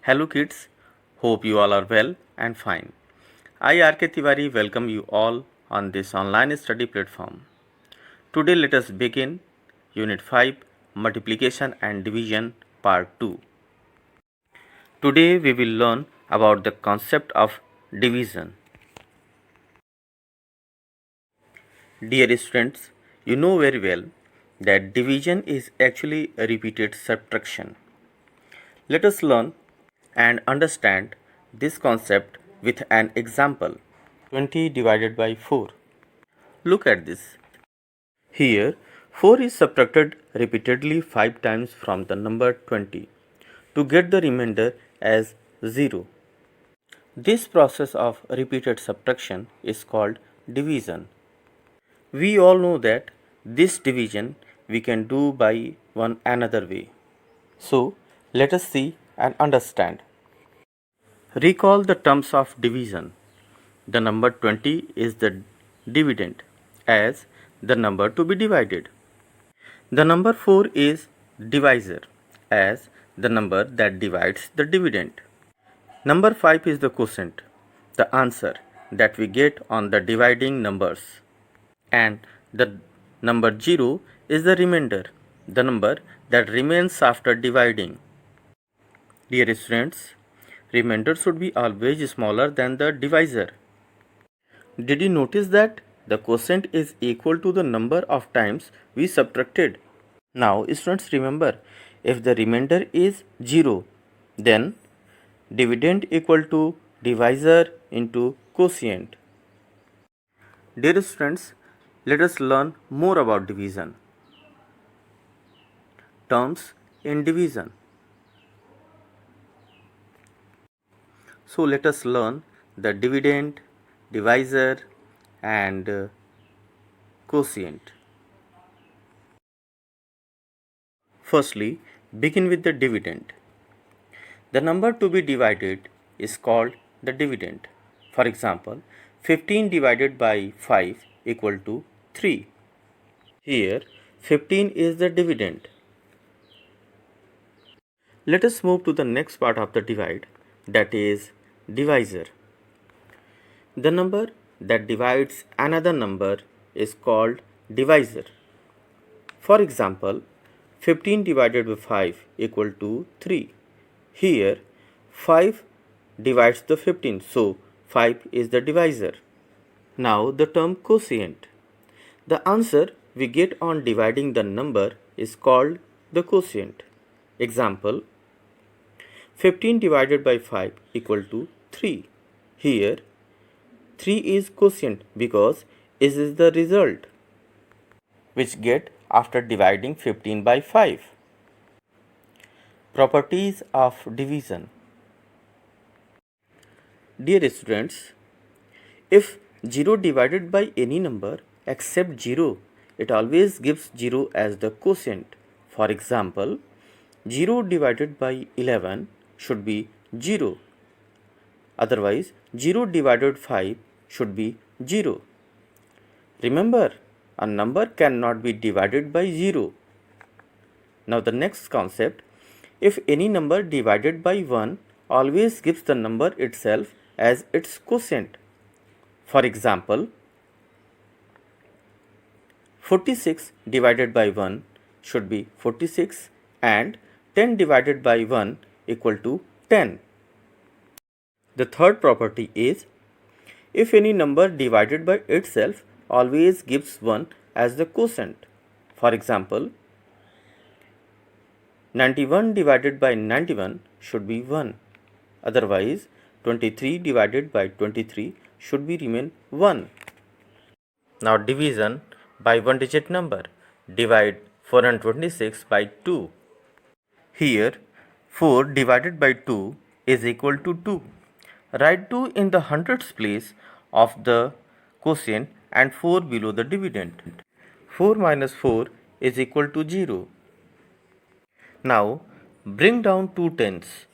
Hello kids, hope you all are well and fine. I R.K. Tiwari welcome you all on this online study platform. Today let us begin Unit 5 Multiplication and Division Part 2. Today we will learn about the concept of division. Dear students, you know very well that division is actually a repeated subtraction. Let us learn and understand this concept with an example. 20 divided by 4. Look at this. Here, 4 is subtracted repeatedly 5 times from the number 20 to get the remainder as 0. This process of repeated subtraction is called division. We all know that this division we can do by one another way. So, let us see and understand. Recall the terms of division. The number 20 is the dividend as the number to be divided. The number 4 is divisor as the number that divides the dividend. Number 5 is the quotient, the answer that we get on the dividing numbers. And the number 0 is the remainder, the number that remains after dividing. Dear students, remainder should be always smaller than the divisor. Did you notice that the quotient is equal to the number of times we subtracted? Now students remember, if the remainder is 0, then dividend equal to divisor into quotient. Dear students, let us learn more about division. Terms in division. So let us learn the dividend, divisor and quotient. Firstly, begin with the dividend. The number to be divided is called the dividend. For example, 15 divided by 5 equal to 3. Here, 15 is the dividend. Let us move to the next part of the divide, that is divisor. The number that divides another number is called divisor. For example, 15 divided by 5 equal to 3. Here, 5 divides the 15, so 5 is the divisor. Now the term quotient. The answer we get on dividing the number is called the quotient. Example, 15 divided by 5 equal to 3. Here, 3 is quotient because it is the result which get after dividing 15 by 5. Properties of division. Dear students, if 0 divided by any number except 0, it always gives 0 as the quotient. For example, 0 divided by 11 should be 0. Otherwise, 0 divided 5 should be 0. Remember, a number cannot be divided by 0. Now the next concept, if any number divided by 1 always gives the number itself as its quotient. For example, 46 divided by 1 should be 46 and 10 divided by 1 equal to 10. The third property is, if any number divided by itself always gives 1 as the quotient. For example, 91 divided by 91 should be 1. Otherwise, 23 divided by 23 should be remain 1. Now division by one digit number. Divide 426 by 2. Here 4 divided by 2 is equal to 2. Write 2 in the hundreds place of the quotient and 4 below the dividend. 4 minus 4 is equal to 0. Now bring down 2 tens.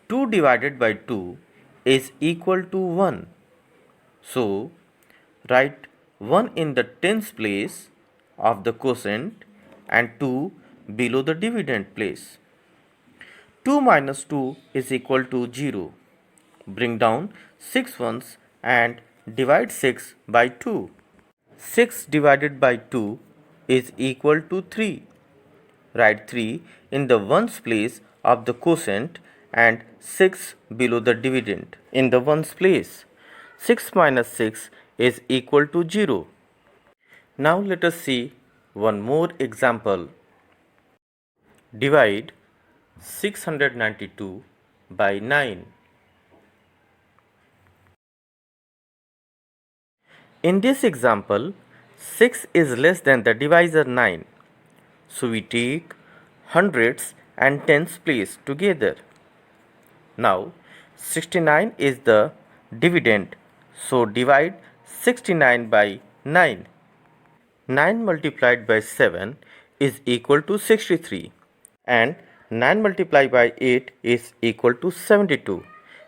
2 divided by 2 is equal to 1. So write 1 in the tens place of the quotient and 2 below the dividend place. 2 minus 2 is equal to 0. Bring down 6 ones and divide 6 by 2. 6 divided by 2 is equal to 3. Write 3 in the ones place of the quotient and 6 below the dividend in the ones place. 6 minus 6 is equal to 0. Now let us see one more example. Divide 692 by 9. In this example, 6 is less than the divisor 9. So we take hundreds and tens place together. Now 69 is the dividend. So divide 69 by 9. 9 multiplied by 7 is equal to 63 and 9 multiplied by 8 is equal to 72,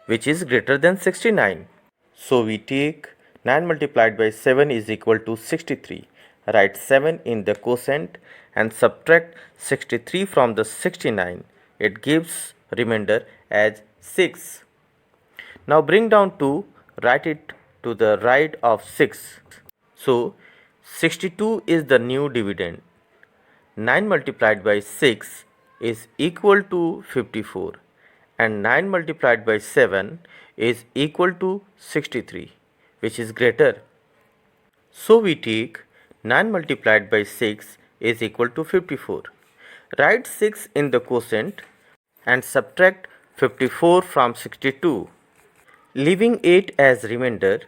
which is greater than 69. So we take 9 multiplied by 7 is equal to 63. Write 7 in the quotient and subtract 63 from the 69. It gives remainder as 6. Now bring down 2, write it to the right of 6. So 62 is the new dividend. 9 multiplied by 6 is equal to 54 and 9 multiplied by 7 is equal to 63, which is greater. So we take 9 multiplied by 6 is equal to 54. Write 6 in the quotient and subtract 54 from 62. Leaving 8 as remainder,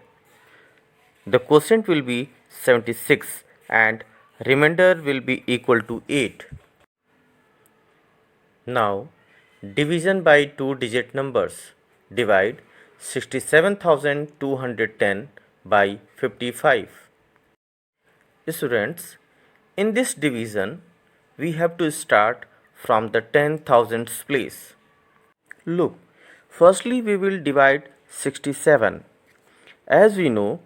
the quotient will be 76 and remainder will be equal to 8. Now division by two-digit numbers. Divide 67,210 by 55. Students, in this division we have to start from the 10,000s place. Look, firstly we will divide 67. As we know,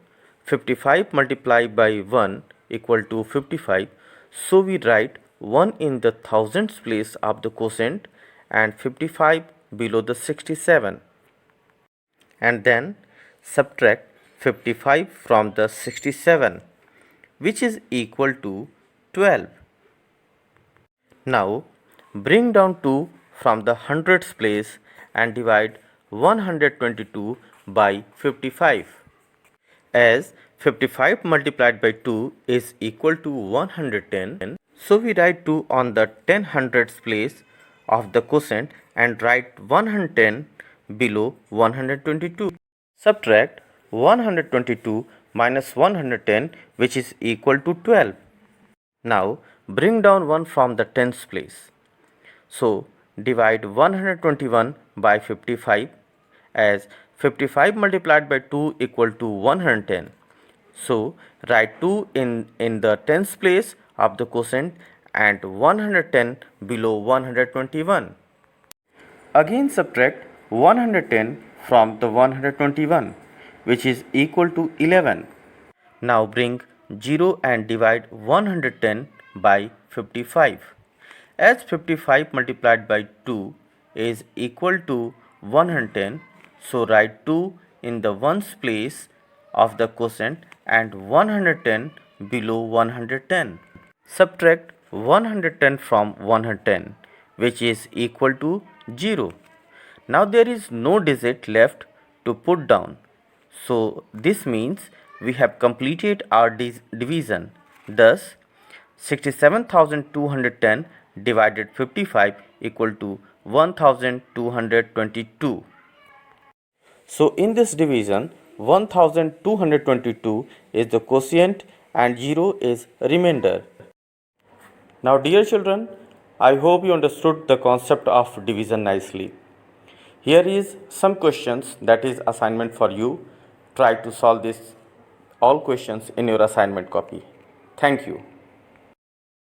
55 multiplied by 1 equal to 55, so we write 1 in the thousands place of the quotient and 55 below the 67, and then subtract 55 from the 67, which is equal to 12. Now bring down 2 from the hundreds place and divide 122 by 55. As 55 multiplied by 2 is equal to 110, so we write 2 on the 10 hundreds place of the quotient and write 110 below 122. Subtract 122 minus 110, which is equal to 12. Now bring down 1 from the tens place. So divide 121 by 55, as 55 multiplied by 2 equal to 110. So write 2 in the tens place of the quotient and 110 below 121. Again subtract 110 from the 121, which is equal to 11. Now bring 0 and divide 110 by 55. As 55 multiplied by 2 is equal to 110, so write 2 in the ones place of the quotient and 110 below 110. Subtract 110 from 110, which is equal to 0. Now there is no digit left to put down. So this means we have completed our division. Thus 67,210 divided 55 equal to 1222. So in this division 1222 is the quotient and 0 is remainder. Now dear children, I hope you understood the concept of division nicely. Here is some questions that is assignment for you. Try to solve this all questions in your assignment copy. Thank you.